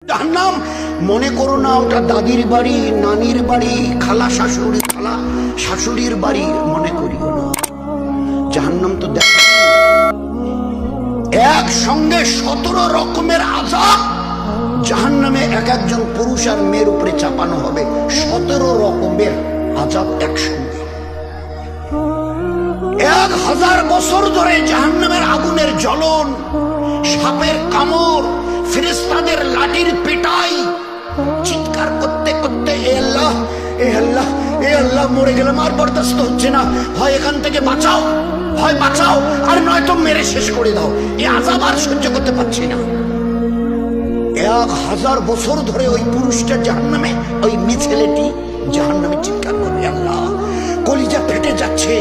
জাহান্নাম মনে করো না ওটা দাদির বাড়ি, নানির বাড়ি, খালা শাশুড়ির বাড়ি মনে করিও না। জাহান্নাম তো দেখ একসঙ্গে 17 রকমের আযাব জাহান্নামে এক একজন পুরুষ আর মেয়ের উপরে চাপানো হবে। 17 রকমের আযাব একসঙ্গে। 1000 বছর ধরে জাহান্নামের আগুনের জ্বলন, সাপের কামড়, ফেরেশতাদের লাঠির পেটাই, চিৎকার করতে করতে এ আল্লাহ এ আল্লাহ এ আল্লাহ মরে গেলাম, আর বরদাস্ত হচ্ছে না, হয় এখান থেকে বাঁচাও, হয় বাঁচাও, আর নয়তো মেরে শেষ করে দাও, এই আযাব আর সহ্য করতে পারছি না। 1000 বছর ধরে ওই পুরুষটা জাহান্নামে, ওই মেয়ে ছেলেটি জাহান্নামে চিৎকার করবে, আল্লাহ কলিজা ফেটে যাচ্ছে,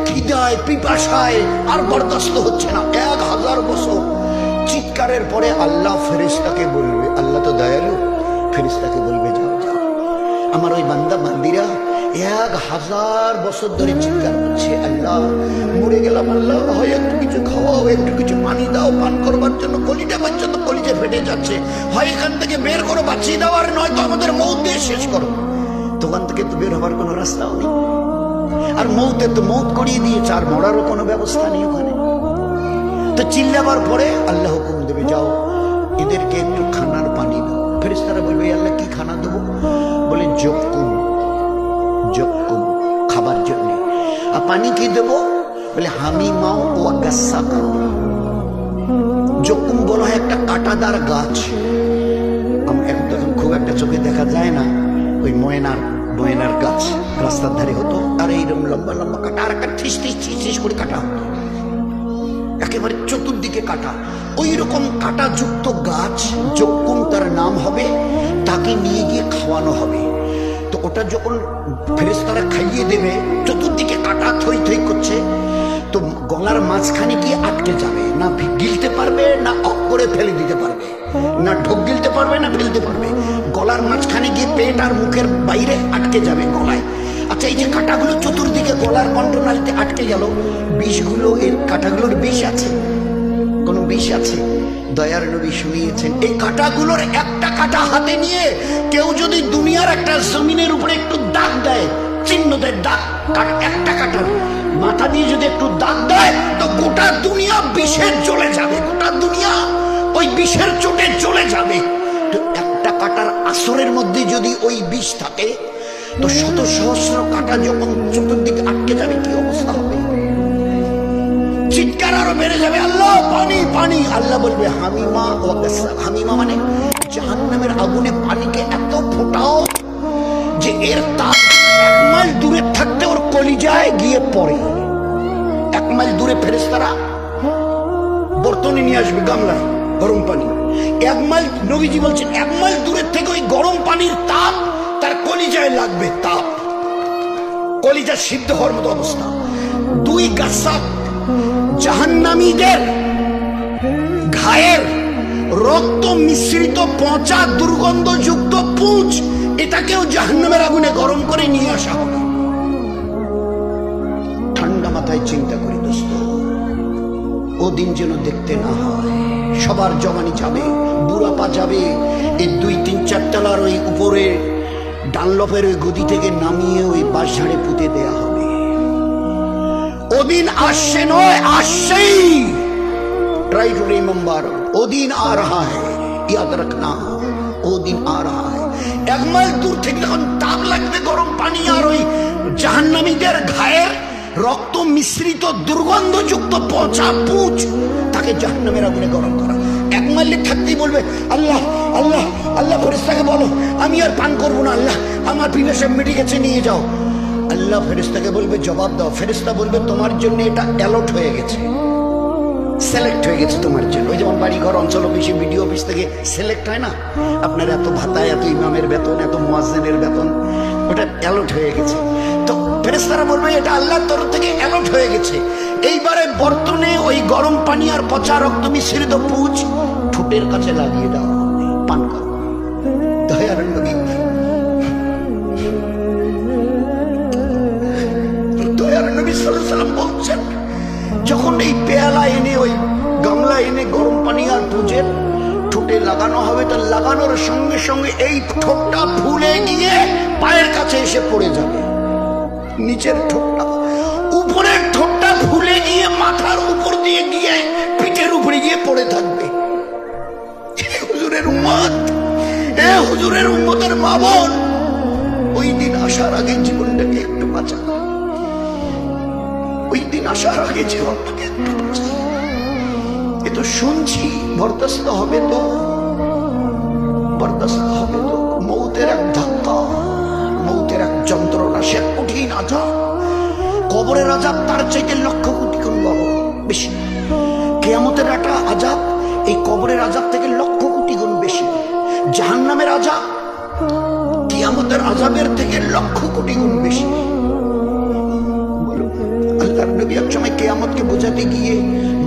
খিদায় পিপাসায় আর বরদাস্ত হচ্ছে না। 1000 বছর চিৎকারের পরে আল্লাহ ফেরেশতাকে বলবে, আল্লাহ তো দয়ালু, ফেরেশতাকে বলবে যাও যাও, আমার ওই বান্দা বান্দিরা 1000 বছর ধরে চিৎকার করছে, আল্লাহ মরে গেলাম, আল্লাহ হয় একটু কিছু খাওয়াও, একটু কিছু পানি দাও পান করবার জন্য, কলিজা পর্যন্ত কলিজা ফেটে যাচ্ছে, হয় এখান থেকে বের করো, বাঁচিয়ে দাও, আর নয়তো আমাদের মৌত দিয়ে শেষ করো। দোকান থেকে তো বের হবার কোনো রাস্তাও নেই, আর মৌতে তো মৌত করিয়ে দিয়েছে, আর মরারও কোনো ব্যবস্থা নেই ওখানে। তো চিল্লাবার পরে আল্লাহ হুকুম দেবে, যাও এদেরকে একটু খানার পানি দাও। ফেরেশতারা বলবে, আল্লাহ কি খানা দেবো? বলে জক্কুম, জক্কুম খাবার জন্য। আর পানি কি দেবো? বলে হামিমাও ও গাসাকা। জক্কুম বলা হয় একটা কাঁটাদার গাছ, এখন খুব একটা চোখে দেখা যায় না, ওই ময়নার গাছ রাস্তার ধারে হতো, আর এইরকম লম্বা লম্বা কাটা, আর একটা ঠিস ঠিস ঠিস ঠিস করে কাটা হতো, একেবারে চতুর্দিকে কাটা, ওই রকম কাটা যুক্ত গাছ জক্কুম তার নাম হবে, তাকে নিয়ে গিয়ে খাওয়ানো হবে। তো ওটা যখন ফেরেশতারা খাইয়ে দেবে, চতুর্দিকে কাটা থই থই করছে, তো গলার মাঝখানে গিয়ে আটকে যাবে, না গিলতে পারবে, না অক করে ফেলে দিতে পারবে, না ঢোক গিলতে পারবে, না ফেলতে পারবে, গলার মাঝখানে গিয়ে পেট আর মুখের বাইরে আটকে যাবে গলায়। আচ্ছা, এই যে কাঁটাগুলো চতুর্দিকে গলার কণ্ঠনালীতে আটকে গেল, বিষগুলো, এর কাঁটাগুলোর বিষ আছে? কোন বিষ আছে? দয়ার নবী শুনিয়েছেন, এই কাঁটাগুলোর একটা কাঁটা হাতে নিয়ে কেউ যদি দুনিয়ার একটা জমিনের উপরে একটু দাগ দেয়, চিহ্ন দেয়, দাগ, একটা কাঁটার মাথা দিয়ে যদি একটু দাগ দেয়, তো গোটা দুনিয়া বিষে জ্বলে যাবে, গোটা দুনিয়া ওই বিষের চোটে জ্বলে যাবে। তো একটা কাঁটার আসরের মধ্যে যদি ওই বিষ থাকে, তো শত সহস্র কাঁটা যখন চতুর্দিকে আটকে যাবে, কি অবস্থা হবে? চিৎকার আরো বেড়ে যাবে, আল্লাহ পানি পানি। আল্লাহ বলবে হামিমা ও গাসাক। হামিমা মানে জাহান্নামের আগুনে পানিকে এত ফোটাও যে এর তাপ 1 মাইল দূরে থাকতে ওর কলিজায় গিয়ে পড়ে। 1 মাইল দূরে ফেরেশতারা বর্তনে নিয়ে আসবে গামলায় গরম পানি, 1 মাইল, নবীজি বলছেন 1 মাইল দূরের থেকে ওই গরম পানির তাপ তার কলিজায় লাগবে, তাপ, কলিজা সিদ্ধ হওয়ার মতো অবস্থা। 2 গাসাক, জাহান্নামীদের ঘায়ের রক্ত মিশ্রিত পচা দুর্গন্ধযুক্ত পুঁজ, এটাকেও জাহান্নামের আগুনে গরম করে নিয়ে আসা হবে। ঠান্ডা মাথায় চিন্তা করি দোস্ত, ও দিন যেন দেখতে না হয়। সবার জমানি যাবে, বুড়াপা যাবে, এই 2-3-4 তলার ওই উপরে ডানলপের ওই গদি থেকে নামিয়ে ওই বাঁশঝাড়ে পুঁতে দেয়া হবে। ওদিন আসছে নয়, আসছেই। ট্রাই টু রিমেম্বার, ওদিন আ রাহা হ্যায়, ইয়াদ রাখনা, ওদিন আ রাহা হ্যায়। 1 মাইল দূর থেকে যখন তাপ লাগবে গরম পানি, আর ওই জাহান্নামীদের ঘায়ের রক্ত মিশ্রিত দুর্গন্ধযুক্ত পচা পুঁজ, তাকে জাহান্নামের আগুনে গরম করা। 1 মাইলে থাকতেই বলবে, আল্লাহ আল্লাহ আল্লাহ, ফেরেশতাকে বলো আমি আর পান করবো না, আল্লাহ আমার পিপাসা মিটে গেছে, নিয়ে যাও। আল্লাহ ফেরেশতাকে বলবে জবাব দাও। ফেরেশতা বলবে তোমার জন্য এটা অ্যালট হয়ে গেছে, সিলেক্ট হয়ে গেছে তোমার জন্য। ওই যেমন বাড়ি ঘর অঞ্চল অফিসে, বিডিও অফিস থেকে সিলেক্ট হয় না, আপনার এত ভাতা, এত ইমামের বেতন, এত মুয়াজ্জিনের বেতন, ওটা অ্যালট হয়ে গেছে। তো ফেরেশতারা বলবে এটা আল্লাহর তরফ থেকে অ্যালট হয়ে গেছে। এইবারে বর্তনে ওই গরম পানি আর পচা রক্ত মিশ্রিত পুঁজ ঠোঁটের কাছে লাগিয়ে দাও, পান করো। দয়ার নবী, দয়ার নবী সাল্লাল্লাহু আলাইহি ওয়াসাল্লাম বলছেন, যখন এই পেয়ালা এনে, ওই গামলা এনে গরম পানি আর পুঁজের ঠোঁটে লাগানো হবে, তার লাগানোর সঙ্গে সঙ্গে এই ঠোঁটটা ফুলে গিয়ে পায়ের কাছে এসে পড়ে যাবে। নিচের ঠোঁটটা, উপরের ঠোঁটটা ফুলে গিয়ে মাথার উপর দিয়ে গিয়ে পিঠের উপরে গিয়ে পড়ে থাকবে। হুজুরের উম্মত, এ হুজুরের উম্মতের মা বোন, ওই দিন আসার আগে জীবনটাকে একটু বাঁচা, ওই দিন আসার আগে জীবনটাকে একটু বাঁচা। এ তো শুনছি, বরদাস্ত হবে তো, বরদাস্ত হবে তো। মৌতের এক ধাক্কা, মৌতের এক যন্ত্রণা, সে কঠিন আযাব। কবরের আযাব তার চাইতে লক্ষ কোটি গুণ বড় বেশি। কিয়ামতের একটা আযাব এই কবরের আযাব থেকে লক্ষ কোটি গুণ বেশি। জাহান্নামের আযাব কিয়ামতের আযাবের থেকে লক্ষ কোটি গুণ বেশি। আল্লাহর নবী এক সময় কিয়ামতকে বোঝাতে গিয়ে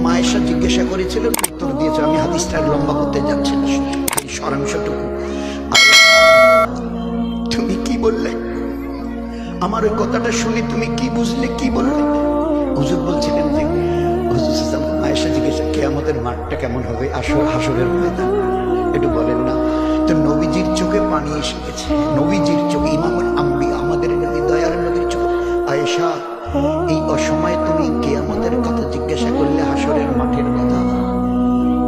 মায়েশা জিজ্ঞাসা করেছিলেন, উত্তর দিয়েছে, আমি হাদিসটা লম্বা করতে যাচ্ছি না, এই সারাংশটুকু। তুমি কি বললে? আমার ওই কথাটা শুনে তুমি কি বুঝলে, কি বললে? হুজুর বলছিলেন যে, হুজুর মায়েশা জিজ্ঞাসা, কিয়ামতের মাঠটা কেমন হবে, হাসরের ময়দান, একটু বলেন না। তো নবীজির চোখে পানি এসে গেছে, নবীজির চোখে, ইমামুল আম্বিয়া আমাদের নবী, দয়ার নবীর চোখে। আয়েশা, এই অসময়ে তুমি কিয়ামতের কথা জিজ্ঞাসা করলে, হাসরের মাঠের কথা।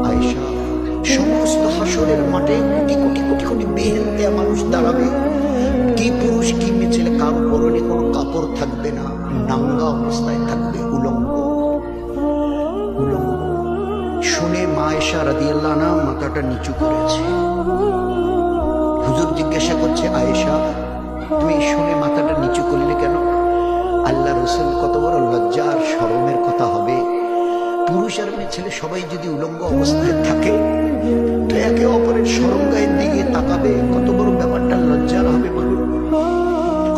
আয়েশা, সমস্ত হাসরের মাঠে কোটি কোটি কোটি কোটি বেহেল দেয়া মানুষ দাঁড়াবে, কি পুরুষ কি মেয়ে ছেলে, কার পরনে কোনো কাপড় থাকবে না, নাঙ্গা অবস্থায় থাকবে, উলঙ্গ উলঙ্গ। শুনে মা আয়েশা রাদিয়াল্লাহু আনহা মাথাটা নিচু করেছে। হুজুর জিজ্ঞাসা করছে, আয়েশা তুমি শুনে মাথাটা নিচু করলে কেন? আল্লাহ রাসূল, কত বড় লজ্জা আর শরমের কথা হবে, পুরুষ আর মেয়ে ছেলে সবাই যদি উলঙ্গ অবস্থায় থাকে তো একে অপরের শরমগায়ের দিকে তাকাবে, কত বড় ব্যাপারটা লজ্জার হবে বলুন।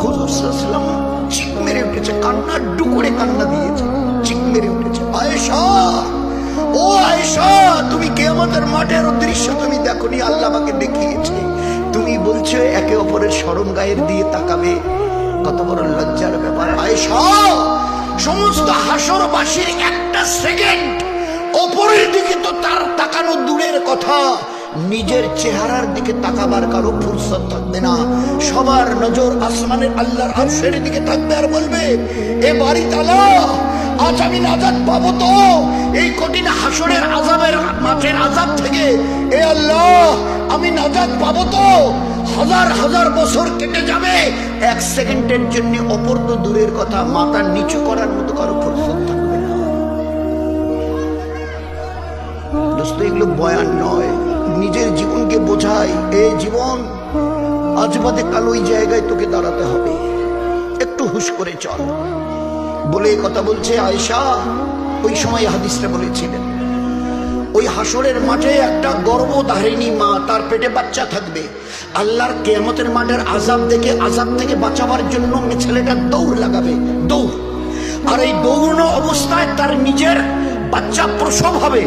হুজুর সাল্লাল্লাহু আলাইহি ওয়াসাল্লাম চিক মেরে উঠেছে, কান্না ডুকরে কান্না দিয়েছে, চিক মেরে উঠেছে। আয়েশা, ও আয়েশা, তুমি কিয়ামতের মাঠের দৃশ্য তুমি দেখোনি, আল্লাহ আমাকে দেখিয়েছে, তুমি বলছো একে অপরের শরমগায়ের দিয়ে তাকাবে, কত বড় লজ্জার ব্যাপার। আয়েশা, সমস্ত হাসরবাসীর একটা সেকেন্ড অপরের দিকে তো তার তাকানো দূরের কথা, নিজের চেহারার দিকে তাকাবার কারো ফুরসত থাকবে না। সবার নজর আসমানের আল্লাহর আরশের দিকে থাকবে আর বলবে, এ বাড়ি তালা, আজ আমি নাজাত পাবো তো এই কঠিন হাসরের আযাবের মাঠের আযাব থেকে? এ আল্লাহ, আমি নাজাত পাবো তো? হাজার হাজার বছর কেটে যাবে, এক সেকেন্ডের জন্য অপর তো দূরের কথা, মাথা নিচু করার মতো কারো ফুরসত থাকবে না। দোস্ত, এগুলো বয়ান নয়, নিজের জীবনকে বোঝাই। এ জীবন, আজ বাদে কাল ওই জায়গায় তোকে দাঁড়াতে হবে, একটু হুশ করে চল বলে কথা বলছে আয়েশা। ওই সময় হাদিসটা বলেছিলেন, ওই হাসরের মাঠে একটা গর্ভধারিণী মা, তার পেটে বাচ্চা থাকবে, আল্লাহর কিয়ামতের মাঠের আযাব দেখে আযাব থেকে বাঁচাবার জন্য ছেলেটা দৌড় লাগাবে, দৌড়। আর এই দৌড়ানো অবস্থায় তার নিজের বাচ্চা প্রসব হবে,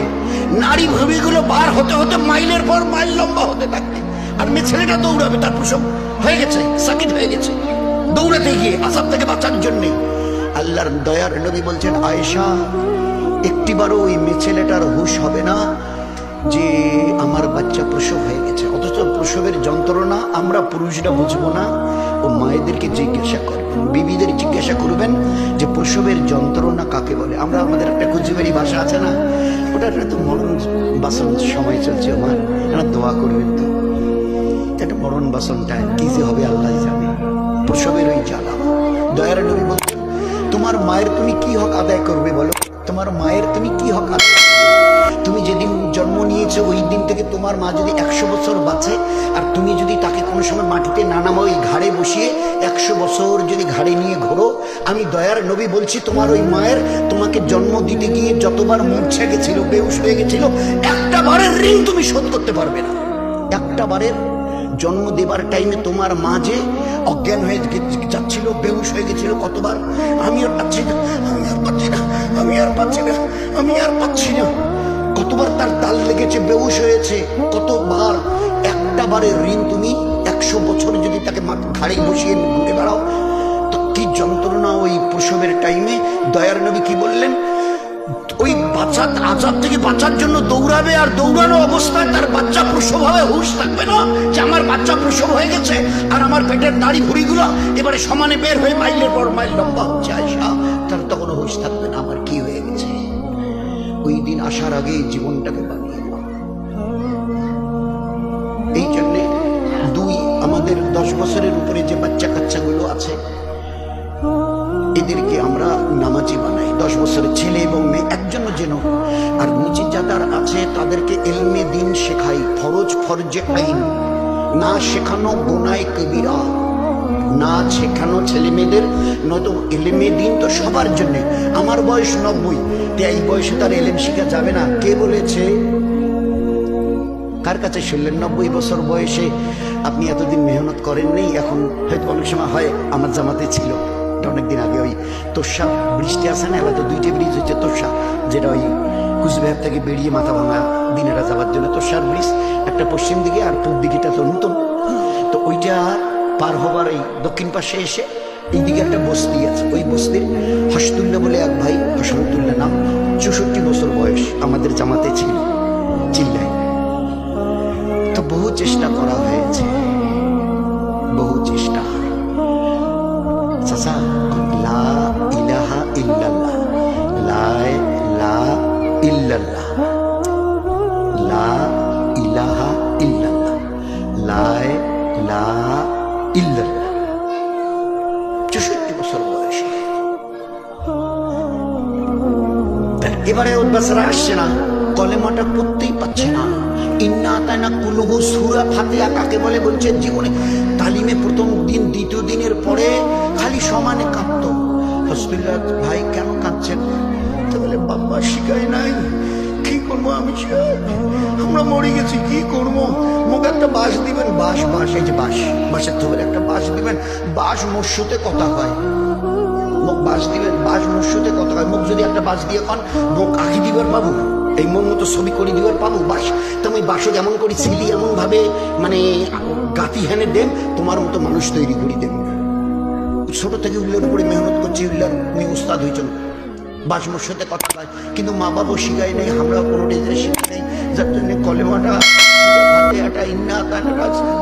নারী ভূমিগুলো বার হতে হতে মাইলের পর মাইল লম্বা হতে থাকবে, আর মেয়ে ছেলেটা দৌড়াবে, তার প্রসব হয়ে গেছে, সাকিত হয়ে গেছে, দৌড়াতে গিয়ে আযাব থেকে বাঁচার জন্যে। আল্লাহর দয়ার নবী বলছেন, আয়েশা, একটিবারও ওই মেয়ে ছেলেটার হুঁশ হবে না যে আমার বাচ্চা প্রসব হয়ে গেছে। অথচ প্রসবের যন্ত্রণা আমরা পুরুষরা বুঝবো না, ও মায়েদেরকে জিজ্ঞাসা করবেন, বিবিদের জিজ্ঞাসা করবেন যে প্রসবের যন্ত্রণা কাকে বলে। আমরা আমাদের একটা কুচিবাড়ি ভাষা আছে না, ওটার তো মরণ বাসন সময় চলছে, আমার একটা দোয়া করবেন তো, একটা মরণ বাসনটা কি যে হবে আল্লাহ জানে, প্রসবের ওই জ্বালা। দয়ার নবী বলছেন, তোমার মায়ের তুমি কি হক আদায় করবে বলো? তোমার মায়ের তুমি কি হক আদায়? তুমি যেদিন জন্ম নিয়েছো ওই দিন থেকে তোমার মা যদি 100 বছর বাঁচে, আর তুমি যদি তাকে কোনো সময় মাটিতে না নামো, ওই ঘাড়ে বসিয়ে 100 বছর যদি ঘাড়ে নিয়ে ঘোরো, আমি দয়ার নবী বলছি, তোমার ওই মায়ের তোমাকে জন্ম দিতে গিয়ে যতবার মূর্ছা গেছিল, বেহুশ হয়ে গেছিল, একটা বারের ঋণ তুমি শোধ করতে পারবে না। একটা বারের জন্ম দেবার টাইমে তোমার মা যে অজ্ঞান হয়ে যাচ্ছিল, বেহুশ হয়ে গেছিল, কতবার, আমি আর পাচ্ছি না, আমি আর পাচ্ছি না, আমি আর পাচ্ছি না, আমি আর পাচ্ছি না, কতবার তার দাল লেগেছে, বেহুশ হয়েছে, কতবার। একটা বারের ঋণ তুমি 100 বছর যদি তাকে ঘাড়ে বসিয়ে ঘুরে বেড়াও, তো কি যন্ত্রণা ওই প্রসবের টাইমে। দয়ার নবী কি বললেন, ওই বাচ্চা আজাব থেকে বাঁচার জন্য দৌড়াবে, আর দৌড়ানো অবস্থায় তার বাচ্চা প্রসব হবে, হুঁশ থাকবে না যে আমার বাচ্চা প্রসব হয়ে গেছে আর আমার পেটের দাড়ি ভুড়িগুলো এবারে সমানে বের হয়ে মাইলের পর মাইল লম্বা হচ্ছে আয়সা, তার তখন হুঁশ থাকবে না আমার কি হয়ে গেছে। ওই দিন আসার আগে জীবনটাকে বানিয়ে নাও। এই জন্যে আমাদের 10 বছরের উপরে যে বাচ্চা কাচ্চাগুলো আছে এদেরকে আমরা নামাজি বানাই, 10 বছরের ছেলে এবং মেয়ে একজনও যেন। আর নিচে যাদের আছে তাদেরকে ইলমে দিন শেখাই, ফরজে আইন না শেখানো গুনাহ কবিরা, না শেখানো ছেলে মেয়েদের, নয়তো ইলমে দিন তো সবার জন্য। আমার বয়স 90, এই বয়সে তার ইলম শিখা যাবে না, কে বলেছে? কার কাছে শুনলেন? 90 বছর বয়সে আপনি এতদিন মেহনত করেন নেই, এখন হয়তো অনেক সময় হয়। আমার জামাতে ছিল অনেকদিন আগে, ওই তোষা ব্রিজটি আছে না, এবার তো 2টে ব্রিজ হচ্ছে তোষা, যেটা ওই কুচবিহার থেকে বেরিয়ে মাথা ভাঙা দিনেরা যাওয়ার জন্য তোষার ব্রিজ, একটা পশ্চিম দিকে আর পূর্ব দিকেটা তো নতুন। তো ওইটা পার হবার এই দক্ষিণ পাশে এসে এইদিকে একটা বস্তি আছে, ওই বস্তির হাসতুল্লাহ বলে এক ভাই, হাসরতুল্লাহ নাম, 64 বছর বয়স, আমাদের জামাতে ছিল, চিল্লায়। তো বহু চেষ্টা করা হয়েছে, বহু চেষ্টা। চাচা লা ইলাহা ইল্লাল্লাহ, লা ইল্লাল্লাহ, লা ইলাহা ইল্লাল্লাহ, লা ইল্লাল্লাহ, 64 বছর বয়সে। এবারে ওর বাচ্চারা আসছে না, কলেমাটা পড়তেই পাচ্ছে না। ইন্না আতাইনা কুলহু সূরা ফাতিহা কাকে বলে বলছে জীবনে তালিমে প্রথম দিন দ্বিতীয় দিনের পরে খালি সমানে কাঁদতো। হসপিটাল ভাই কেন কাঁদছেন? তো বলে বাবা শিখায় নাই, কি করবো আমি, আমরা মরে গেছি, কি করবো? মুখে একটা বাঁশ দিবেন, বাঁশ এই যে বাঁশের থোপের একটা বাঁশ দিবেন, বাঁশ মোর কথা হয়, মুখ বাঁশ দিবেন, বাঁশ মোর কথা হয়। মুখ যদি একটা বাঁশ দিয়ে কন, মুখ আঁকি দিবার পাবো, এই মন মতো ছবি করে দিবার পাবো বাঁশ। তুমি বাঁশও যেমন করি ছিলি এমন ভাবে মানে গাতি হেনে দেন, তোমার মতো মানুষ তৈরি করি দেন। ছোট থেকে উল্লের উপরে মেহনত করছি, উল্লার উনি উস্তাদ হয়েছেন, বাঁশ মোর সাথে কথা হয়, কিন্তু মা বাবা শিখাই নেই, আমরা কোনো ডিজাইন শিখি নেই, যার জন্য কলেমাটা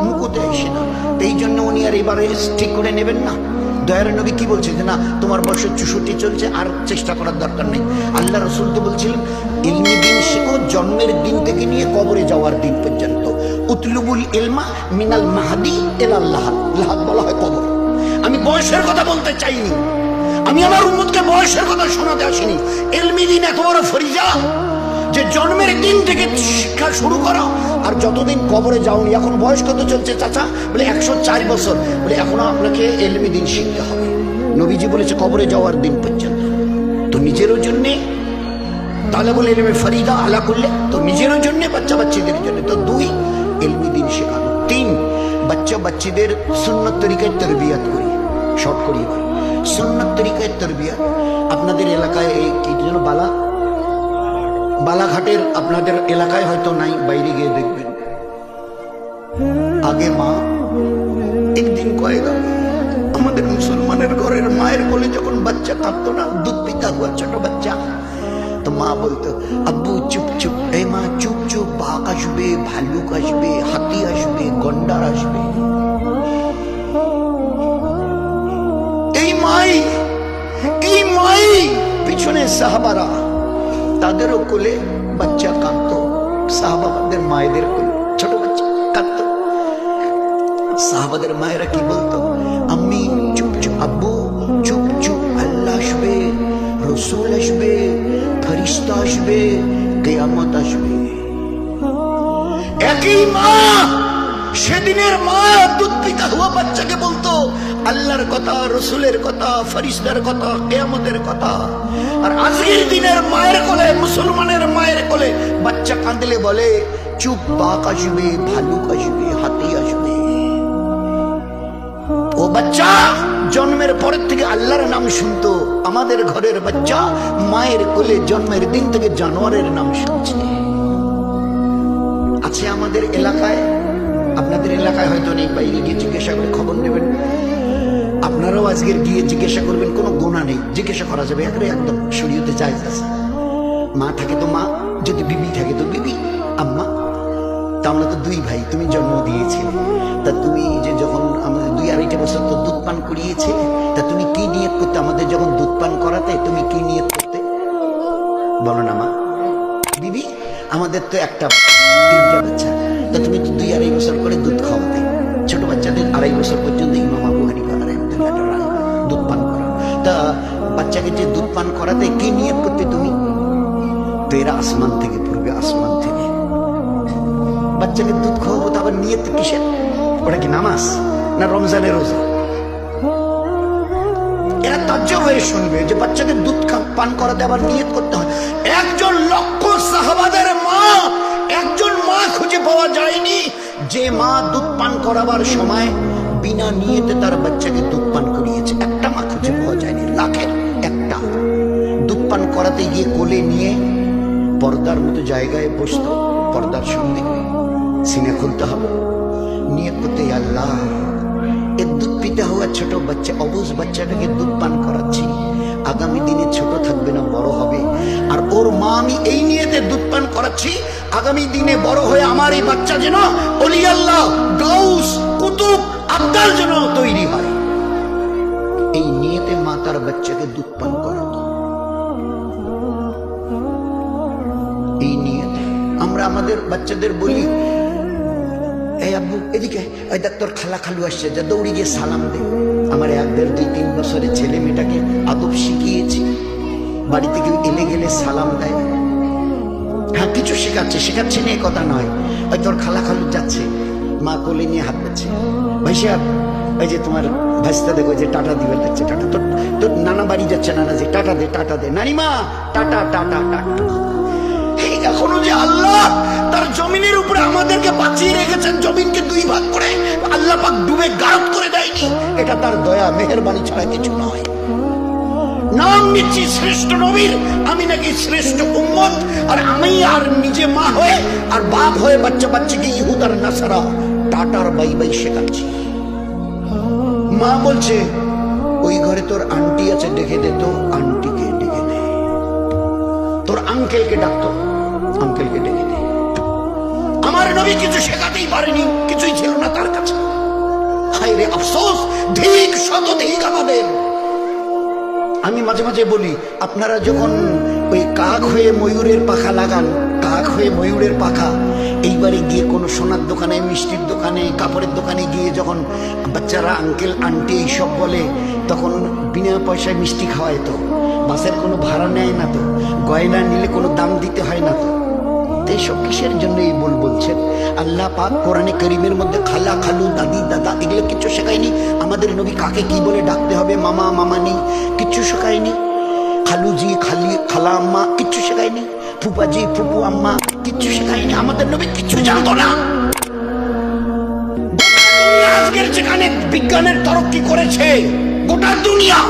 মুখতে আসে না। এই জন্য উনি আর এবারে ঠিক করে নেবেন না। দয়ার নবী কি বলছে যে না, তোমার বয়স 64 চলছে, আর চেষ্টা করার দরকার নেই। আল্লাহ রসুল তো বলছিলেন ইলমি দিন শেখো জন্মের দিন থেকে নিয়ে কবরে যাওয়ার দিন পর্যন্ত। উতলুবুল ইলমা মিনাল মাহাদি ইলাল লাহাদ, লাহাদ বলা হয় কবর। আমি বয়সের কথা বলতে চাইনি, আমি আমার উম্মতকে বয়সের কথা শোনাতে আসিনি। ইলমি দিন এত বড় ফরিজা যে জন্মের দিন থেকে শিক্ষা শুরু করো, আর যতদিন কবরে যাওনি। এখন বয়স কত চলছে চাচা? বলে 104 বছর। বলে এখনো আপনাকে ইলমি দিন শিখতে হবে। নবীজি বলেছে কবরে যাওয়ার দিন পর্যন্ত। তো নিজেরও জন্যে তালেবুল ইলমে ফরিদা আলা করলে, তো নিজেরও জন্যে, বাচ্চা বাচ্চাদের জন্য। তো 2 ইলমি দিন শেখানো। 3 বাচ্চা বাচ্চাদের সুন্নত তরিকায় তরবিয়ত করি, শর্ট করি সুন্নত তরিকায় তরবিয়ত। আপনাদের এলাকায় এই কি যেন বালাঘাটের আপনাদের এলাকায় হয়তো নাই, বাইরে গিয়ে দেখবেন। আগে মা একদিন কয়েক আমাদের মুসলমানের ঘরের মায়ের কোলে যখন বাচ্চা কাঁদতো না, দুধ পিতা হুয়া ছোট বাচ্চা, তো মা বলতো আব্বু চুপ চুপ, এই মা চুপ চুপ, বাঘ আসবে, ভালুক আসবে, হাতি আসবে, গন্ডার আসবে। এই মাই পিছনে সাহাবারা, তাদেরও কোলে বাচ্চা কাঁদতো, সাহাবাদের মায়েদের কোলে ছোট বাচ্চা কাঁদতো। সাহাবাদের মায়েরা কি বলতো? আম্মি চুপ চুপ, আব্বু চুপ চুপ, আল্লাহ আসবে, রসুল আসবে, ফেরেশতা আসবে, কিয়ামত আসবে। একই মা সেদিনের মা দুধ পিতা হুয়া বাচ্চাকে বলতো আল্লাহর কথা, রসুলের কথা, ফেরেশতার কথা, কিয়ামতের কথা। আর আজকের দিনের মায়ের কোলে, মুসলমানের মায়ের কোলে বাচ্চা কাঁদলে বলে চুপ, বাঘ আসবে, ভালুক আসবে, হাতি আসবে। ও বাচ্চা জন্মের পরের থেকে আল্লাহর নাম শুনতো। আমাদের ঘরের বাচ্চা মায়ের কোলে জন্মের দিন থেকে জানোয়ারের নাম শুনছে। আছে আমাদের এলাকায়, আপনাদের এলাকায় হয়তো নেই, বাইরে গিয়ে জিজ্ঞাসা করে খবর নেবেন। আপনারাও আজকের গিয়ে জিজ্ঞাসা করবেন, কোনো গোনা নেই, জিজ্ঞাসা করা যাবে, একদম শরীয়তে জায়েজ আছে। মা থাকে তো মা, যদি বিবি থাকে তো বিবি, আম্মা। তা আমরা তো দুই ভাই, তুমি জন্ম দিয়েছিলে, তা তুমি যে যখন আমাদের 2-2.5 বছর তো দুধ পান করিয়েছে, তা তুমি কি নিয়ত করতে আমাদের যখন দুধ পান করাতে? তুমি কি নিয়ত করতে বলো না মা? বিবি, আমাদের তো 3টা বাচ্চা, তা তুমি তো 2-2.5 বছর করে দুধ খাওয়াতে, ছোট বাচ্চাদের 2.5 বছর পর্যন্ত ইমাম আবু হানিফা রাহিমাহুল্লাহ দুধ পান করা। তা বাচ্চাকে যে দুধ পান করাতে কি নিয়ত করতে তুমি? তো এরা আসমান থেকে পড়বে, আসমান থেকে বাচ্চাকে দুধ খাওয়াবো, তো আবার নিয়ত কিসের? ওটা কি নামাজ না রমজানের রোজা? এরা তাজ্জব হয়ে শুনবে যে বাচ্চাকে দুধ পান করাতে আবার নিয়ত করতে হয়। 1 লক্ষ সাহাবাদের মা, 1 মা খুঁজে পাওয়া যায়নি যে মা দুধ পান করাবার সময় বিনা নিয়তে তার বাচ্চাকে দুধ পান করিয়েছে। 1টা মা খুঁজে পাওয়া যায়নি, লাখের 1টা। দুধ পান করাতে গিয়ে কোলে নিয়ে পর্দার মতো জায়গায় বসতো, পর্দার সঙ্গে সিনে খুলতে হবে, নিয়ত করতে, আল্লাহ এর দুধ পিতে হওয়া ছোট বাচ্চা, অবুঝ বাচ্চাটাকে দুধ পান করাচ্ছি, আগামী দিনে ছোট থাকবে না, বড় হবে। আর ওর মা আমি এই নিয়তে দুধ পান করাচ্ছি, আগামী দিনে বড় হয়ে আমার এই বাচ্চা যেন ওলি আল্লাহ, গাউস, কুতুব, আব্দাল যেন তৈরি হয়। এই নিয়তে মা তার বাচ্চাকে দুধ পান করাতো। এই নিয়তে আমরা আমাদের বাচ্চাদের বলি, এই আব্বু এদিকে, ওই দেখ তোর খালা খালু আসছে, যা দৌড়ি গিয়ে সালাম দে। আমার 1-1.5-2-3 বছরের ছেলে মেয়েটাকে আদব শিখিয়েছি, বাড়িতে কেউ এলে গেলে সালাম দেয়। হ্যাঁ, কিছু শেখাচ্ছে না, কথা নয়। ওই তোর খালা খালু যাচ্ছে, মা কোলে নিয়ে হাত দিচ্ছে, ভাই সাহেব ওই যে তোমার ভাইস্তা দেখো যে টাটা দিবে যাচ্ছে, টাটা। তোর নানা বাড়ি যাচ্ছে, নানা যে টাটা দে, নানিমা টাটা টাটা টাটা। এখনো যে আল্লাহ তার জমিনের উপরে আমাদেরকে বাঁচিয়ে রেখেছেন, জমিনকে 2 ভাগ করে আল্লাহ পাক ডুবে গারদ করে দেয়নি, এটা তার দয়া মেহেরবানি ছাড়া কিছু নয়। নাম নিচ্ছি শ্রেষ্ঠ নবীর, আমি নাকি শ্রেষ্ঠ উম্মত, আর আমি আর নিজে মা হয়ে আর বাপ হয়ে বাচ্চাকে ইহুদ আর নাসারা টাটার বাই বাই শেখাচ্ছি। মা বলছে ওই ঘরে তোর আন্টি আছে, ডেকে দে তো, আন্টিকে ডেকে দে। তোর আঙ্কেলকে ডাকতো, আঙ্কেলকে ডেকে দে। আমার নবী কিছু শেখাতেই পারেনি, কিছুই ছিল না তার কাছে। হায় রে আফসোস, ধিক শত ধিক আমাদের। আমি মাঝে মাঝে বলি, আপনারা যখন ওই কাক হয়ে ময়ূরের পাখা লাগান, কাক হয়ে ময়ূরের পাখা, এইবারে গিয়ে কোনো সোনার দোকানে, মিষ্টির দোকানে, কাপড়ের দোকানে গিয়ে যখন বাচ্চারা আঙ্কেল আন্টি এইসব বলে, তখন বিনা পয়সায় মিষ্টি খাওয়ায় তো, বাসের কোনো ভাড়া নেয় না তো, গয়না নিলে কোনো দাম দিতে হয় না তো। এসব কিসের জন্য এই বলছেন? আল্লাহ পাক কোরআনে কারীমের মধ্যে খালা খালু দাদি দাদা এগুলো কিছু শেখায়নি। আমাদের নবী কাকে কি বলে ডাকতে হবে, মামা মামানি কিচ্ছু শেখায়নি। খালুজি খালি খালা আম্মা কিচ্ছু শেখায়নি। ফুপাজি ফুপু আম্মা কিচ্ছু শেখায়নি। আমাদের নবী কিচ্ছু জানতো না। আজকের যেখানে বিজ্ঞানের তরক্কি করেছে, গোটা দুনিয়া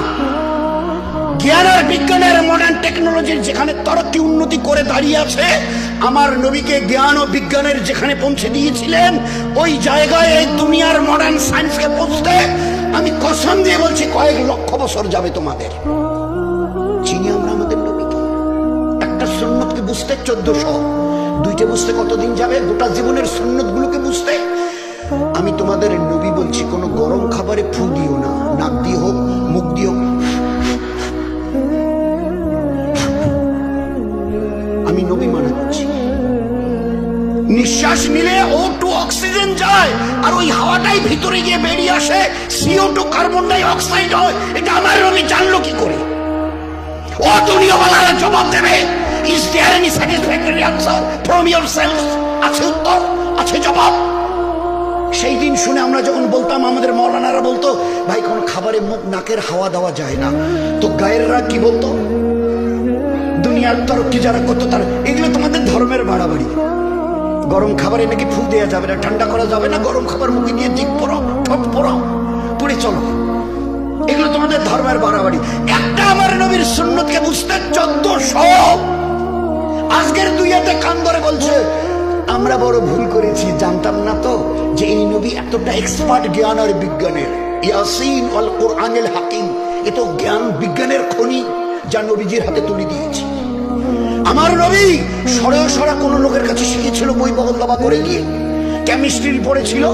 জ্ঞান আর বিজ্ঞানের মডার্ন টেকনোলজির যেখানে তরক্কি উন্নতি করে দাঁড়িয়ে আছে, আমার নবীকে জ্ঞান ও বিজ্ঞানের যেখানে পৌঁছে দিয়েছিলেন, ওই জায়গায় এই দুনিয়ার মডার্ন সায়েন্সকে পৌঁছতে আমি কসম দিয়ে বলছি কয়েক লক্ষ বছর যাবে তোমাদের। চিনি আমরা আমাদের নবীকে। একটা সুন্নতকে বুঝতে 1400, দুইটা বুঝতে কতদিন যাবে? গোটা জীবনের সুন্নত গুলোকে বুঝতে। আমি তোমাদের নবী বলছি, কোনো গরম খাবারে ফু দিও না, নাক দিয়ে হোক মুখ দিয়ে হোক। আমি নবী মানে করছি। নিঃশ্বাস নিলে O2 অক্সিজেন যায়, আর ওই হাওয়াটাই ভিতরে গিয়ে বেরিয়ে আসে CO2 কার্বন ডাই অক্সাইড হয়। এটা আমার নবী জানলো কি করে? ও দুনিয়াওয়ালারা জবাব দেবে। Is there any satisfactory answer from yourself? আছে উত্তর, আছে জবাব। সেই দিন শুনে আমরা যখন বলতাম, আমাদের মৌলানারা বলতো, ভাই কোন খাবারে মুখ নাকের হাওয়া দেওয়া যায় না, তো গায়েররা কি বলতো? দুনিয়ার তরক্কি যারা করতো তারা, এগুলো তোমাদের ধর্মের বাড়াবাড়ি। গরম খাবারে নাকি ফু দেওয়া যাবে না, ঠান্ডা করা যাবে না, গরম খাবার মুখে দিয়ে জিভ পড়ো, ঠোঁট পড়ো, পুড়ে চলো, এগুলো তোমাদের ধর্মের বাড়াবাড়ি। একটা আমার নবীর সুন্নতকে বুঝতে 1400। আজকের দুইয়াতে কান ধরে বলছে আমরা বড় ভুল করেছি, জানতাম না তো যে এই নবী এতটা এক্সপার্ট জ্ঞান আর বিজ্ঞানের। ইয়াসিন ওয়াল কুরআনিল হাকিম, এ তো জ্ঞান বিজ্ঞানের খনি যা নবীজির হাতে তুলে দিয়েছি। আমার নবী সরেও সরা কোনো লোকের কাছে শিখেছিল বই বগল দাবা করে গিয়ে, কেমিস্ট্রি পড়েছিল,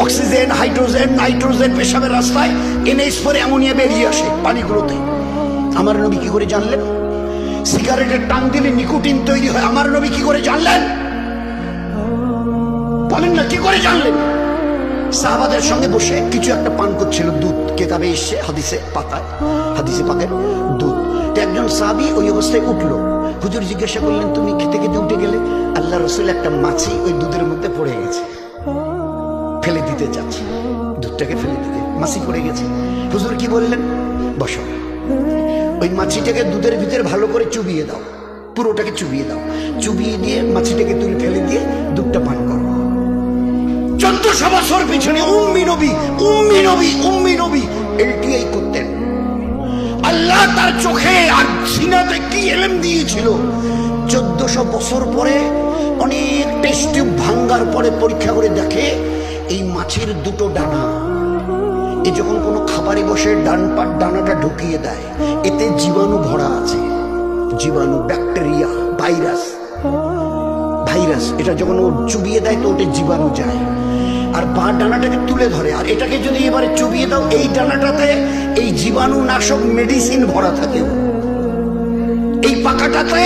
অক্সিজেন, হাইড্রোজেন, নাইট্রোজেন পেশাবের রাস্তায় NH পরে অ্যামোনিয়া বেরিয়ে আসে পানিগুলোতে। আমার নবী কি করে জানলেন? সিগারেটের টান দিলে নিকোটিন তৈরি হয়, আমার নবী কি করে জানলেন? বলেন না, কি করে জানলেন? সাহাবাদের সঙ্গে বসে কিছু একটা পান করছিল, দুধ, কেতাবে এসছে হাদিসে পাতায়, হাদিসে পাকের দুধ। তো একজন সাহাবী ওই অবস্থায় উঠলো, হুজুর জিজ্ঞাসা করলেন তুমি খেতে খেতে উঠে গেলে? আল্লাহ রসুল একটা মাছি ওই দুধের মধ্যে পড়ে গেছে, ফেলে দিতে যাচ্ছে, দুধটাকে ফেলে দিতে, মাছি পড়ে গেছে। হুজুর কি বললেন? বসো, ওই মাছিটাকে দুধের ভিতরে ভালো করে চুবিয়ে দাও, পুরোটাকে চুবিয়ে দাও, চুবিয়ে দিয়ে মাছিটাকে তুলে ফেলে দিয়ে দুধটা পান করো। 1400 বছর পিছনে উম্মি নবী, উম্মি নবী, উম্মি নবী এলটিআই করতেন। আল্লাহ তার চোখে আর সিনাতে কি এলেম দিয়েছিল। 1400 বছর পরে অনেক টেস্ট টিউব ভাঙ্গার পরে পরীক্ষা করে দেখে এই মাছের দুটো ডানা, এ যখন কোনো খাবারে বসে ডান পাট ডানাটা ঢুকিয়ে দেয়, এতে জীবাণু ভরা আছে, জীবাণু, ব্যাকটেরিয়া, ভাইরাস, ভাইরাস, এটা যখন ও চুবিয়ে দেয় তো ওটা জীবাণু যায়। আর বা ডানাটাকে তুলে ধরে, আর এটাকে যদি এবারে চুবিয়ে দাও, এই ডানাটাতে এই জীবাণু নাশক মেডিসিন ভরা থাকে, এই পাকাটাতে,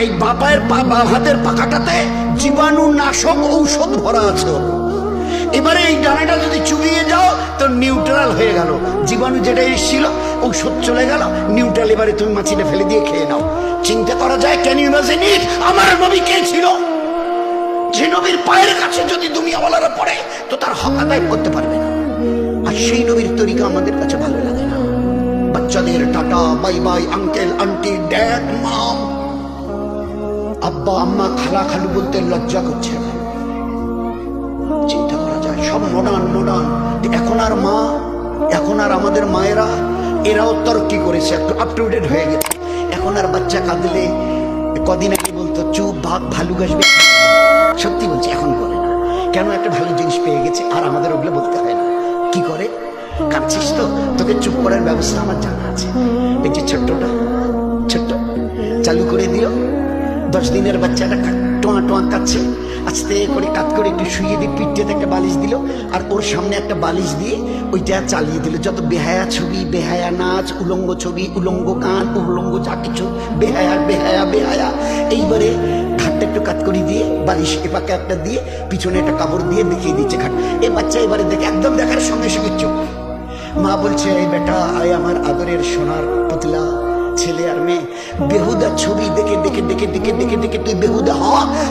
এই বাপায়ের বা হাতের পাকাটাতে জীবাণু নাশক ঔষধ ভরা আছে। এবারে এই ডানাটা যদি চুবিয়ে যাও তো নিউট্রাল হয়ে গেল, জীবাণু যেটা এসেছিল ঔষধ চলে গেল, নিউট্রাল। এবারে তুমি মাছিটা ফেলে দিয়ে খেয়ে নাও। চিন্তা করা যায়? Can you imagine it? আমার নবী কে ছিল? যে নবীর পায়ের কাছে যদি দুনিয়াওয়ালারা পড়ে তো তার হক আদায় করতে পারবে না। আর সেই নবীর তরিকা আমাদের কাছে ভালো লাগে না। বাচ্চাদের tata, bye bye, uncle, aunty, dad, mom, আব্বা, আম্মা, খালা, খালু বলতে লজ্জা করছে না। চিন্তা করা যায়, সব মডার্ন মডার্ন। এখন আর মা, এখন আর আমাদের মায়েরা, এরাও তরক্কি করেছে, একটু আপ টু ডেট হয়ে গেছে। এখন আর বাচ্চা কাঁদলে, কদিন আগে বলতো চুপ ভাগ ভালু গাছবে, সত্যি বলছি এখন বলে না। কেন? একটা ভালো জিনিস পেয়ে গেছে, আর আমাদের ওগুলো বলতে হয় না। কি করে? কাঁদছিস তো, তোকে চুপ করার ব্যবস্থা আমার জানা আছে। এই যে ছোট্টটা, ছোট্ট চালু করে দিও, 10 দিনের বাচ্চাটা টোয়া টোয়া কাঁদছে, আস্তে করে কাত করে একটু শুয়ে দিয়ে পিঠটাতে একটা বালিশ দিল, আর ওর সামনে একটা বালিশ দিয়ে ওইটা চালিয়ে দিল। যত বেহায়া ছবি, বেহায়া নাচ, উলঙ্গ ছবি, উলঙ্গ গান, উলঙ্গ যা কিছু, বেহায়া বেহায়া বেহায়া। এইবারে ঘাটটা একটু কাত করে দিয়ে বালিশ এপাকে একটা দিয়ে পিছনে একটা কাপড় দিয়ে দেখিয়ে দিচ্ছে ঘাট। এই বাচ্চা এবারে দেখে একদম দেখার সঙ্গে সঙ্গে চুপ। মা বলছে, এই বেটা, আয় আমার আদরের সোনার পুতলা, ছেলে আর মেয়ে, বেহুদা ছবি দেখে দেখে দেখে দেখে দেখে দেখে তুই বেহুদা হ,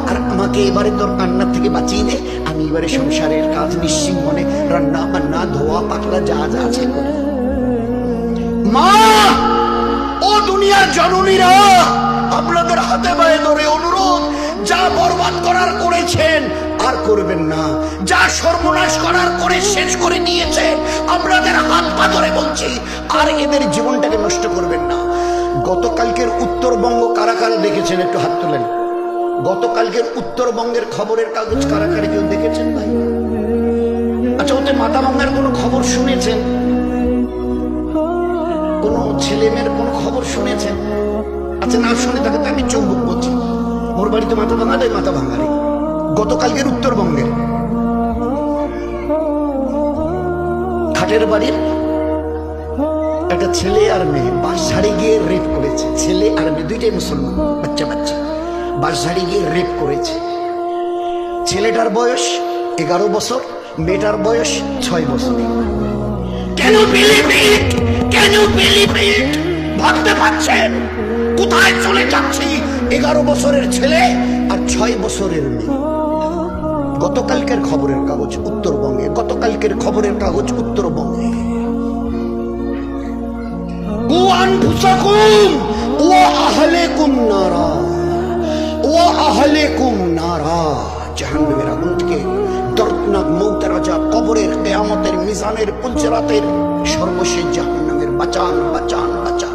আর আমাকে এবারে তোর কান্নার থেকে বাঁচিয়ে দে। আমি এবারে সংসারের কাজ নিশ্চিন্ত মনে রান্না বান্না, ধোয়া পাকলা যা যা আছে করে। মা ও দুনিয়ার জননীরা, আপনাদের হাতে পায়ে ধরে অনুরোধ, যা বরবাদ করার করেছেন আর করবেন না, যা সর্বনাশ করার করে শেষ করে দিয়েছে, আপনাদের হাত পা ধরে বলছি, আর এদের জীবনটাকে নষ্ট করবেন না। গতকালকের উত্তরবঙ্গ কারা কারা দেখেছেন? একটু হাত তোলেন। গতকালকের উত্তরবঙ্গের খবরের কাগজ কারা কারা কেউ দেখেছেন ভাই? আচ্ছা, ওতে মাথা ভাঙার কোনো খবর শুনেছেন? কোনো ছেলে মেয়ের কোনো খবর শুনেছেন? আচ্ছা, না শুনে থাকে তো আমি চোখ বুক বলছি, মোর বাড়িতে মাথা ভাঙা দেয়, মাথা ভাঙারে। গতকালকের উত্তরবঙ্গের খাটের বাড়ির একটা ছেলে আর মেয়ে বাঁশঝাড়ি গিয়ে রেপ করেছে। ছেলে আর মেয়ে দুইটাই মুসলমান, বাচ্চা বাচ্চা, বাঁশঝাড়ি গিয়ে রেপ করেছে। ছেলেটার বয়স 11 বছর, মেয়েটার বয়স 6 বছর। কেন বিলিভ ইট? কেন বিলিভ ইট? ভাবতে পারছেন কোথায় চলে যাচ্ছি? 11 বছরের ছেলে আর 6 বছরের মেয়ে। গতকালকের খবরের কাগজ উত্তরবঙ্গে, গতকালকের খবরের কাগজ উত্তরবঙ্গে। জাহান্নামের আগুন থেকে, দর্দনাক মৌতের আযাব, কবরের, কিয়ামতের, মিজানের, পুলসিরাতের, সর্বশেষ জাহান্নামের, বাঁচান বাঁচান বাঁচান।